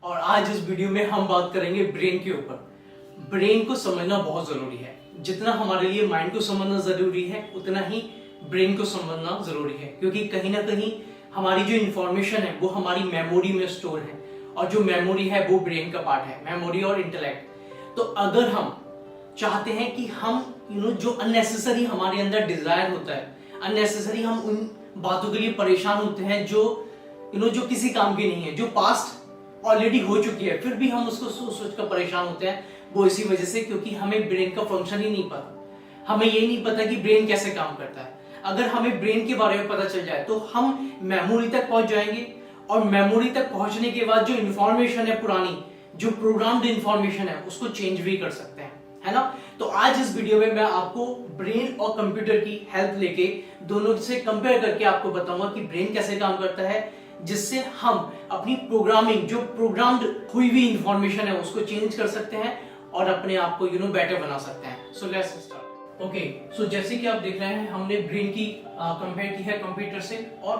और आज इस वीडियो में हम बात करेंगे ब्रेन के ऊपर। ब्रेन को समझना बहुत जरूरी है। जितना हमारे लिए माइंड को समझना जरूरी है उतना ही ब्रेन को समझना जरूरी है, क्योंकि कहीं ना कहीं हमारी जो इंफॉर्मेशन है वो हमारी मेमोरी में स्टोर है, और जो मेमोरी है वो ब्रेन का पार्ट है, मेमोरी और इंटेलेक्ट। तो अगर हम चाहते हैं कि हम जो अननेसेसरी हमारे अंदर डिजायर होता है, अननेसेसरी हम उन बातों के लिए परेशान होते हैं जो जो किसी काम की नहीं है, जो पास्ट ऑलरेडी हो चुकी है, फिर भी हम उसको सोच सोच कर परेशान होते हैं। वो इसी वजह से क्योंकि हमें ब्रेन का फंक्शन ही नहीं पता। हमें ये नहीं पता कि ब्रेन कैसे काम करता है। अगर हमें ब्रेन के बारे में पता चल जाए तो हम मेमोरी तक पहुंच जाएंगे, और मेमोरी तक पहुंचने के बाद जो इंफॉर्मेशन है, पुरानी जो प्रोग्राम्ड इंफॉर्मेशन है, उसको चेंज भी कर सकते हैं, है ना। तो आज इस वीडियो में मैं आपको ब्रेन और कंप्यूटर की हेल्प लेके दोनों से कंपेयर करके आपको बताऊंगा कि ब्रेन कैसे काम करता है, जिससे हम अपनी प्रोग्रामिंग, जो प्रोग्राम्ड हुई हुई इंफॉर्मेशन है, उसको चेंज कर सकते हैं और अपने आप को बेटर बना सकते हैं। So let's start. ओके, सो जैसे कि आप देख रहे हैं, हमने ब्रेन की कंपेयर की है कंप्यूटर से, और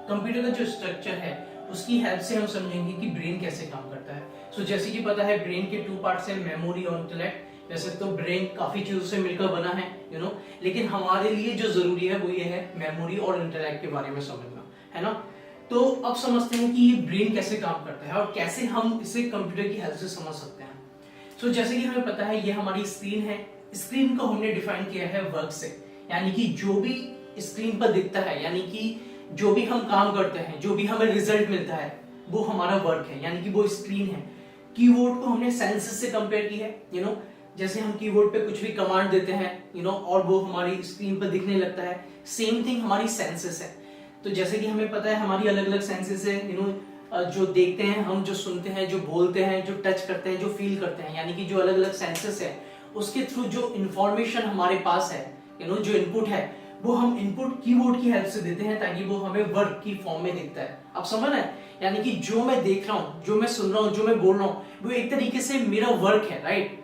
कंप्यूटर का जो स्ट्रक्चर है उसकी हेल्प से हम समझेंगे कि ब्रेन कैसे काम करता है। सो जैसे कि पता है, ब्रेन के 2 पार्ट्स हैं, मेमोरी और इंटेलेक्ट। वैसे तो ब्रेन काफी चीजों से मिलकर बना है, लेकिन हमारे लिए जो जरूरी है वो ये है मेमोरी और इंटेलेक्ट के बारे में समझना, है ना। तो अब समझते हैं कि ये ब्रेन कैसे काम करता है और कैसे हम इसे कंप्यूटर की हेल्प से समझ सकते हैं। सो जैसे कि हमें पता है, ये हमारी स्क्रीन है। स्क्रीन को हमने डिफाइन किया है वर्क से, यानी कि जो भी स्क्रीन पर दिखता है, यानी कि जो भी हम काम करते हैं, जो भी हमें रिजल्ट मिलता है, वो हमारा वर्क है, यानी कि वो स्क्रीन है। कीबोर्ड को हमने सेंसेस से कंपेयर की है, जैसे हम कीबोर्ड पे कुछ भी कमांड देते हैं, और वो हमारी स्क्रीन पर दिखने लगता है। सेम थिंग हमारी सेंसेस है। तो जैसे कि हमें पता है, हमारी अलग अलग सेंसेस है, जो देखते हैं हम, जो सुनते हैं, जो बोलते हैं, जो टच करते हैं, जो फील करते हैं, यानी कि जो अलग अलग सेंसेस है, उसके थ्रू जो इंफॉर्मेशन हमारे पास है, जो इनपुट है, वो हम इनपुट कीबोर्ड की हेल्प से देते हैं, ताकि वो हमें वर्ड की फॉर्म में दिखता है। आप समझ रहे हैं, यानी कि जो मैं देख रहा हूं, जो मैं सुन रहा हूं, जो मैं बोल रहा हूं, वो एक तरीके से मेरा वर्क है, राइट।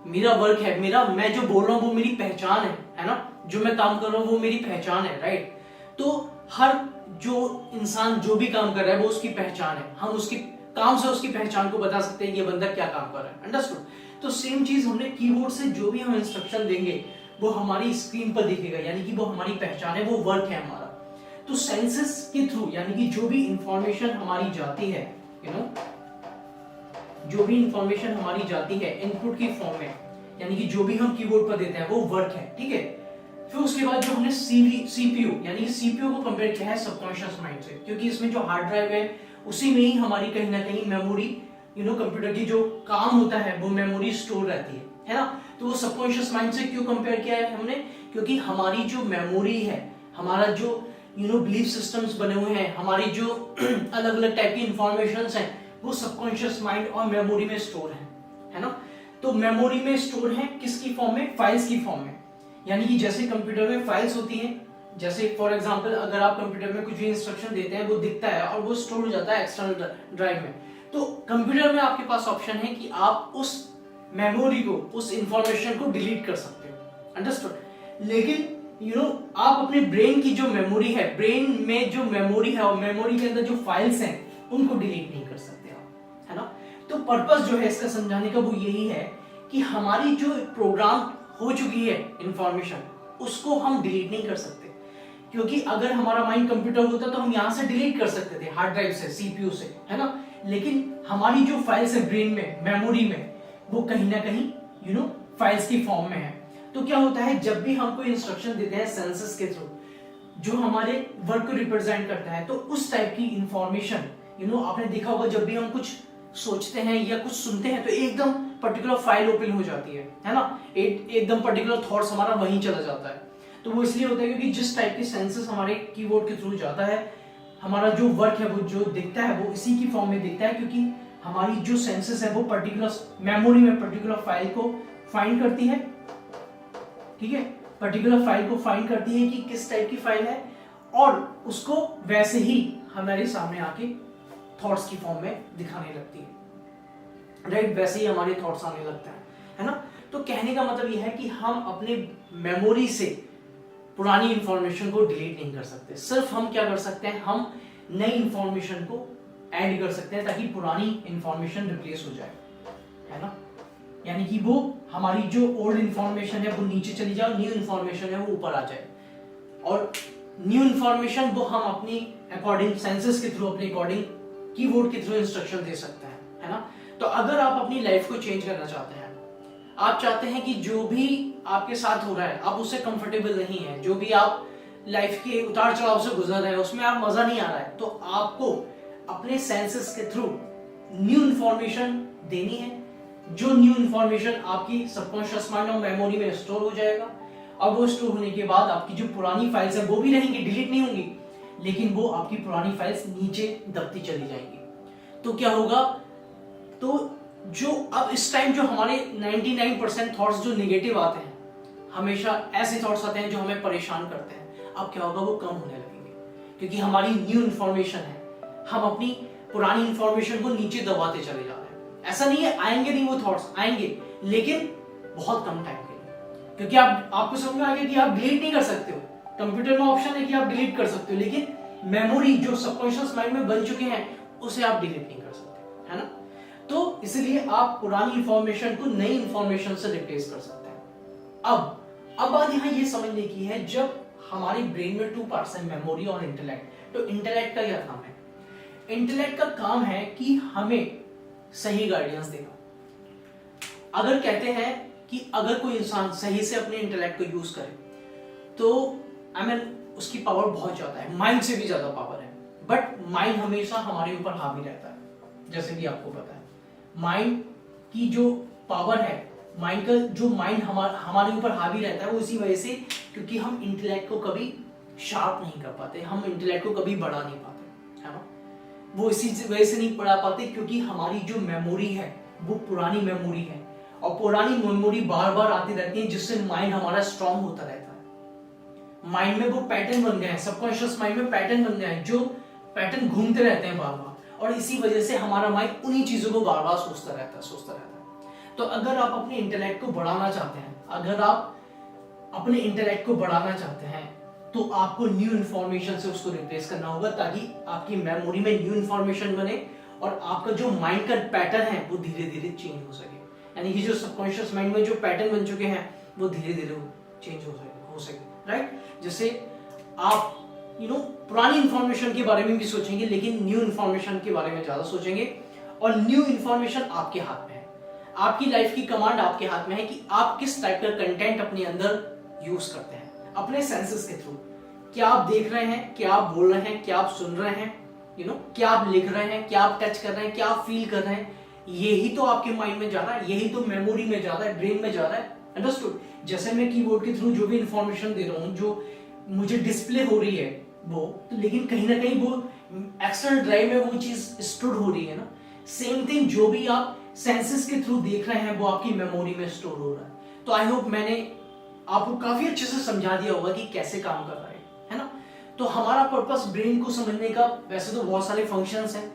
मेरा वर्क है, मैं जो बोल रहा हूं वो मेरी पहचान है ना। जो मैं काम कर रहा हूं वो मेरी पहचान है, राइट। तो हर जो इंसान जो भी काम कर रहा है वो उसकी पहचान है। हम उसके काम से उसकी पहचान को बता सकते हैं कि ये बंदा क्या काम कर रहा है। अंडरस्टूड। तो सेम चीज हमने कीबोर्ड से जो भी हम इंस्ट्रक्शन देंगे वो हमारी स्क्रीन पर दिखेगा, यानी कि वो हमारी पहचान है, वो वर्क है हमारा। तो सेंसेस के थ्रू, यानी कि जो भी इंफॉर्मेशन हमारी जाती है, जो भी इंफॉर्मेशन हमारी जाती है इनपुट की फॉर्म में, यानी कि जो भी हम कीबोर्ड पर देते हैं वो वर्क है, ठीक है। फिर उसके बाद जो हमने सीपीयू, यानी कि सीपीयू को कंपेयर किया है सबकॉन्शियस माइंड से, क्योंकि इसमें जो हार्ड ड्राइव है उसी में ही हमारी कहीं ना कहीं मेमोरी, कंप्यूटर की जो काम होता है वो मेमोरी स्टोर रहती है ना। तो वो सबकॉन्शियस माइंड से क्यों कंपेयर किया है हमने, क्योंकि हमारी जो मेमोरी है, हमारा जो बिलीफ सिस्टम्स बने हुए हैं, हमारी जो अलग अलग टाइप की इंफॉर्मेशंस हैं, वो सबकॉन्शियस माइंड और मेमोरी में स्टोर है ना। तो मेमोरी में स्टोर है किसकी फॉर्म में, फाइल्स की फॉर्म में। यानी कि जैसे कंप्यूटर में फाइल्स होती हैं, जैसे फॉर एग्जांपल अगर आप कंप्यूटर में कुछ भी इंस्ट्रक्शन देते हैं वो दिखता है और वो स्टोर हो जाता है एक्सटर्नल ड्राइव में। तो कंप्यूटर में आपके पास ऑप्शन है कि आप उस मेमोरी को, उस इंफॉर्मेशन को डिलीट कर सकते हो। अंडरस्टूड। लेकिन आप अपने ब्रेन की जो मेमोरी है, ब्रेन में जो मेमोरी है और मेमोरी के अंदर जो फाइल्स हैं, उनको डिलीट नहीं कर सकते आप, है ना। तो पर्पस जो है इसका समझाने का वो यही है कि हमारी जो प्रोग्राम हो चुकी है इंफॉर्मेशन, उसको हम डिलीट नहीं कर सकते। क्योंकि अगर हमारा माइंड कंप्यूटर होता तो हम यहां से डिलीट कर सकते थे, हार्ड ड्राइव से, सीपीयू से, है ना। लेकिन हमारी जो फाइल्स है ब्रेन में, मेमोरी में, वो कहीं ना कहीं फाइल्स की फॉर्म में है। तो क्या होता है, जब भी हम कोई इंस्ट्रक्शन देते हैं सेंसेस के थ्रू, जो हमारे वर्क को रिप्रेजेंट करता है, तो उस टाइप की इंफॉर्मेशन, आपने देखा होगा, जब भी हम कुछ सोचते हैं या कुछ सुनते हैं तो एकदम पर्टिकुलर फाइल ओपन हो जाती है ना। एकदम पर्टिकुलर थॉट्स हमारा वहीं चला जाता है। तो वो इसलिए होता है क्योंकि जिस टाइप के सेंसेस हमारे कीबोर्ड के थ्रू जाता है, हमारा जो वर्क है, वो जो दिखता है वो इसी की फॉर्म में दिखता है, क्योंकि हमारी जो सेंसेस है वो पर्टिकुलर मेमोरी में पर्टिकुलर फाइल को फाइंड करती है, ठीक है। पर्टिकुलर फाइल को फाइंड करती है कि किस टाइप की फाइल है, और उसको वैसे ही हमारे सामने आके थॉट्स की फॉर्म में दिखाने लगती है, राइट। वैसे ही हमारे थॉट्स आने लगते हैं, है ना। तो कहने का मतलब यह है कि हम अपने मेमोरी से पुरानी इंफॉर्मेशन को डिलीट नहीं कर सकते। सिर्फ हम क्या कर सकते हैं, हम नई इंफॉर्मेशन को ऐड कर सकते हैं ताकि पुरानी इंफॉर्मेशन रिप्लेस हो जाए, है ना। यानी कि वो हमारी जो ओल्ड इंफॉर्मेशन है वो नीचे चली जाए, न्यू इंफॉर्मेशन है वो ऊपर आ जाए, और न्यू इंफॉर्मेशन वो हम अपनी अकॉर्डिंग सेंसेस के थ्रू, अपने अकॉर्डिंग कीवर्ड के थ्रू इंस्ट्रक्शन दे सकते हैं, है ना। तो अगर आप अपनी लाइफ को चेंज करना चाहते हैं, आप चाहते हैं कि जो भी आपके साथ हो रहा है आप उससे कंफर्टेबल नहीं है, जो भी आप लाइफ के उतार चढ़ाव से गुजर रहे हैं उसमें आप मजा नहीं आ रहा है, तो आपको अपने सेंसेस के थ्रू न्यू इंफॉर्मेशन देनी है, जो न्यू इंफॉर्मेशन आपकी सबकॉन्शियस माइंड और मेमोरी में स्टोर हो जाएगा, और वो स्टोर होने के बाद आपकी जो पुरानी फाइल्स है वो भी रहेंगी, डिलीट नहीं होंगी, लेकिन वो आपकी पुरानी फाइल्स नीचे दबती चली जाएंगी। तो क्या होगा, तो जो अब इस टाइम जो हमारे 99% थॉट्स जो नेगेटिव आते हैं, हमेशा ऐसे थॉट्स आते हैं जो हमें परेशान करते हैं, अब क्या होगा, वो कम होने लगेंगे, क्योंकि हमारी न्यू इंफॉर्मेशन है, हम अपनी पुरानी इंफॉर्मेशन को नीचे दबाते चले जा रहे हैं। ऐसा नहीं है आएंगे नहीं, वो थॉट्स आएंगे, लेकिन बहुत कम टाइम के लिए, क्योंकि आपको समझ में आ गया कि आप डिलीट नहीं कर सकते हो। कंप्यूटर में ऑप्शन है कि आप डिलीट कर सकते हो, लेकिन मेमोरी जो सबकॉन्शियस माइंड में बन चुके हैं उसे आप डिलीट नहीं कर सकते, है ना। तो इसलिए आप पुरानी इंफॉर्मेशन को नई इंफॉर्मेशन से रिप्लेस कर सकते हैं। अब बात यहाँ ये समझने की है, जब हमारे ब्रेन में 2 पार्ट्स हैं, मेमोरी और इंटेलेक्ट। तो इंटेलेक्ट का क्या काम है? इंटेलेक्ट का काम है कि हमें सही गाइडेंस देना। अगर कहते हैं कि अगर कोई इंसान सही से अपने इंटेलेक्ट को यूज करे तो उसकी पावर बहुत ज्यादा है, माइंड से भी ज्यादा पावर है। बट माइंड हमेशा हमारे ऊपर हावी रहता है, जैसे कि आपको पता है। माइंड की जो पावर है, माइंड का जो माइंड हमारे ऊपर हावी रहता है, वो इसी वजह से क्योंकि हम इंटेलेक्ट को कभी शार्प नहीं कर पाते, हम इंटेलेक्ट को कभी बढ़ा नहीं पाते, है ना। वो इसी वजह से नहीं पढ़ा पाते क्योंकि हमारी जो मेमोरी है वो पुरानी मेमोरी है, और पुरानी मेमोरी बार बार आती रहती है, जिससे माइंड हमारा स्ट्रांग होता रहता है। माइंड में वो पैटर्न बन गए हैं, सबकॉन्शियस माइंड में पैटर्न बन गए हैं, जो पैटर्न घूमते रहते हैं बार बार, और इसी वजह से हमारा माइंड उन्हीं चीजों को बार बार सोचता रहता है। तो अगर आप अपने इंटेलेक्ट को बढ़ाना चाहते हैं, अगर आप अपने इंटेलेक्ट को बढ़ाना चाहते हैं, तो आपको न्यू इंफॉर्मेशन से उसको रिप्लेस करना होगा, ताकि आपकी मेमोरी में न्यू इंफॉर्मेशन बने और आपका जो माइंड का पैटर्न है वो धीरे धीरे चेंज हो सके। यानी कि जो सबकॉन्शियस माइंड में जो पैटर्न बन चुके हैं वो धीरे धीरे चेंज हो सके, राइट। जैसे आप पुरानी इंफॉर्मेशन के बारे में भी सोचेंगे, लेकिन न्यू इंफॉर्मेशन के बारे में ज्यादा सोचेंगे, और न्यू इंफॉर्मेशन आपके हाथ में है। आपकी लाइफ की कमांड आपके हाथ में है कि आप किस टाइप का कंटेंट अपने अंदर यूज करते हैं, अपने सेंसेस के थ्रू। क्या आप देख रहे हैं, क्या आप बोल रहे हैं, क्या आप सुन रहे हैं, क्या आप लिख रहे हैं, क्या आप टच कर रहे हैं, क्या आप फील कर रहे हैं, यही तो आपके माइंड में जा रहा है, यही तो मेमोरी में जा रहा है, ब्रेन में जा रहा है। अंडरस्टूड। जैसे मैं कीबोर्ड के थ्रू जो भी इंफॉर्मेशन दे रहा हूँ, जो मुझे डिस्प्ले हो रही है वो, तो लेकिन कहीं ना कहीं वो एक्सटर्नल ड्राइव में वो चीज स्टोर हो रही है ना। सेम थिंग, जो भी आप सेंसेस के थ्रू देख रहे हैं वो आपकी मेमोरी में स्टोर हो रहा है। तो आई होप मैंने आपको काफी अच्छे से समझा दिया होगा कि कैसे काम कर रहा है ना। तो हमारा पर्पस ब्रेन को समझने का, वैसे तो बहुत सारे फंक्शंस हैं,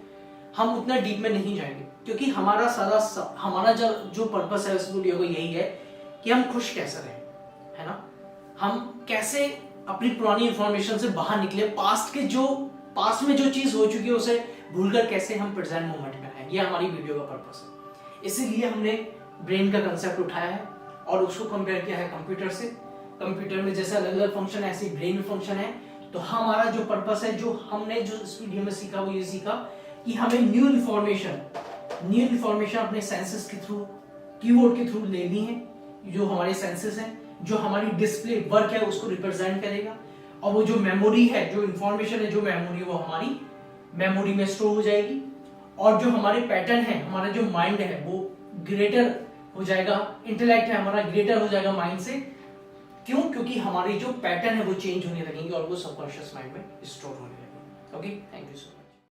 हम उतना डीप में नहीं जाएंगे, क्योंकि हमारा जो पर्पस है इस वीडियो को यही है कि हम खुश कैसे रहें, है ना। हम कैसे अपनी पुरानी इंफॉर्मेशन से बाहर निकले, पास्ट में जो चीज हो चुकी है उसे भूलकर कैसे हम प्रेजेंट मोमेंट में आए, ये हमारी वीडियो का पर्पस है। इसीलिए हमने ब्रेन का कंसेप्ट उठाया है और उसको कंपेयर किया है कंप्यूटर से। कंप्यूटर में जैसे अलग अलग फंक्शन है, ऐसे ब्रेन में फंक्शन है। तो हमारा जो पर्पस है, जो हमने जो इस वीडियो में सीखा, वो ये सीखा कि हमें न्यू इन्फॉर्मेशन अपने सेंसेस के थ्रू, कीवर्ड के थ्रू लेनी है। जो हमारे सेंसेस हैं, जो हमारी डिस्प्ले वर्क है उसको रिप्रेजेंट करेगा, और वो जो मेमोरी है, जो इंफॉर्मेशन है, जो मेमोरी, वो हमारी मेमोरी में स्टोर हो जाएगी। और जो हमारे पैटर्न है, हमारा जो माइंड है वो ग्रेटर हो जाएगा, इंटेलेक्ट है हमारा ग्रेटर हो जाएगा माइंड से। क्यों? क्योंकि हमारी जो पैटर्न है वो चेंज होने लगेंगे और वो सबकॉन्शियस माइंड में स्टोर होने लगेंगे। Okay, thank you so much.